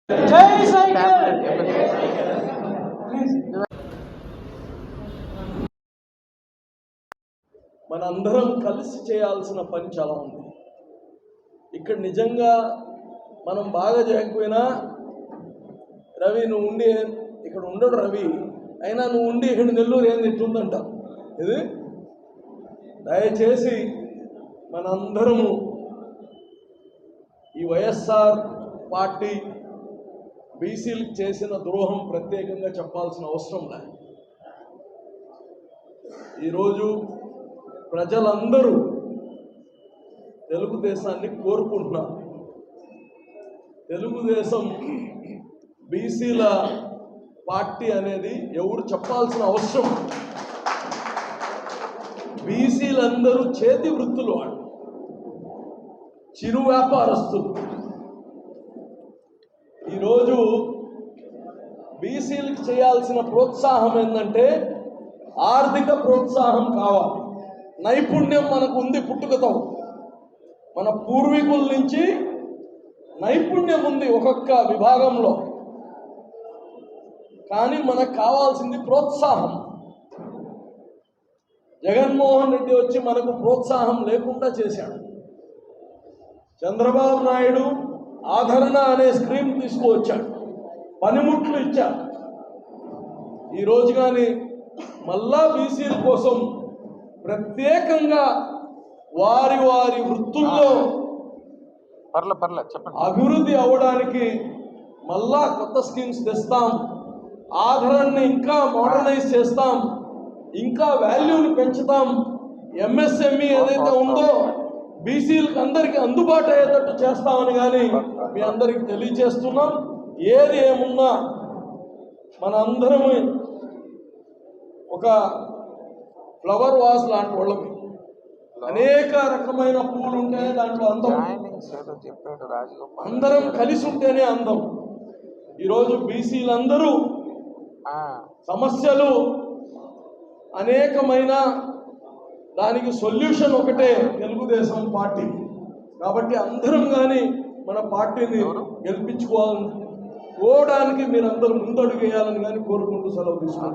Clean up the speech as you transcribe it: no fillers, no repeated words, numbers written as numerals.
మనందరం కలిసి చేయాల్సిన పని చాలా ఉంది. ఇక్కడ నిజంగా మనం బాగా చేయకపోయినా రవి నువ్వు ఉండి ఇక్కడ ఉండడు రవి అయినా నువ్వు ఉండి ఇక్కడ నెల్లూరు ఏం తిట్టుందంట. ఇది దయచేసి మనందరము ఈ వైఎస్ఆర్ పార్టీ బీసీలకు చేసిన ద్రోహం ప్రత్యేకంగా చెప్పాల్సిన అవసరం లేదు. ఈరోజు ప్రజలందరూ తెలుగుదేశాన్ని కోరుకుంటున్నారు. తెలుగుదేశం బీసీల పార్టీ అనేది ఎవరు చెప్పాల్సిన అవసరం. బీసీలందరూ చేతి వృత్తులు వాడు, చిరు వ్యాపారస్తులు. ఈరోజు బీసీలకు చేయాల్సిన ప్రోత్సాహం ఏంటంటే ఆర్థిక ప్రోత్సాహం కావాలి. నైపుణ్యం మనకు ఉంది పుట్టుకతో, మన పూర్వీకుల నుంచి నైపుణ్యం ఉంది ఒక్కొక్క విభాగంలో. కానీ మనకు కావాల్సింది ప్రోత్సాహం. జగన్మోహన్ రెడ్డి వచ్చి మనకు ప్రోత్సాహం లేకుండా చేశాడు. చంద్రబాబు నాయుడు ఆదరణ అనే స్కీమ్ తీసుకువచ్చాడు, పనిముట్లు ఇచ్చాడు. ఈరోజు కానీ మళ్ళా బీసీల కోసం ప్రత్యేకంగా వారి వారి వృత్తుల్లో అభివృద్ధి అవ్వడానికి మళ్ళా కొత్త స్కీమ్స్ తెస్తాం. ఆదరణని ఇంకా మోడర్నైజ్ చేస్తాం, ఇంకా వాల్యూని పెంచుతాం. ఎంఎస్ఎంఈ ఏదైతే ఉందో బీసీలకు అందరికీ అందుబాటు అయ్యేటట్టు చేస్తామని కానీ మీ అందరికి తెలియజేస్తున్నాం. ఏది ఏమున్నా మన అందరము ఒక ఫ్లవర్ వాజ్ లాంటి వాళ్ళకి. అనేక రకమైన పువ్వులు ఉంటేనే దాంట్లో అందం, అందరం కలిసి ఉంటేనే అందం. ఈరోజు బీసీలందరూ సమస్యలు అనేకమైన, దానికి సొల్యూషన్ ఒకటే తెలుగుదేశం పార్టీ. కాబట్టి అందరం కానీ మన పార్టీని గెలిపించుకోవడానికి మీరందరూ ముందడుగు వేయాలని కానీ కోరుకుంటూ సెలవు తీసుకుంటాం.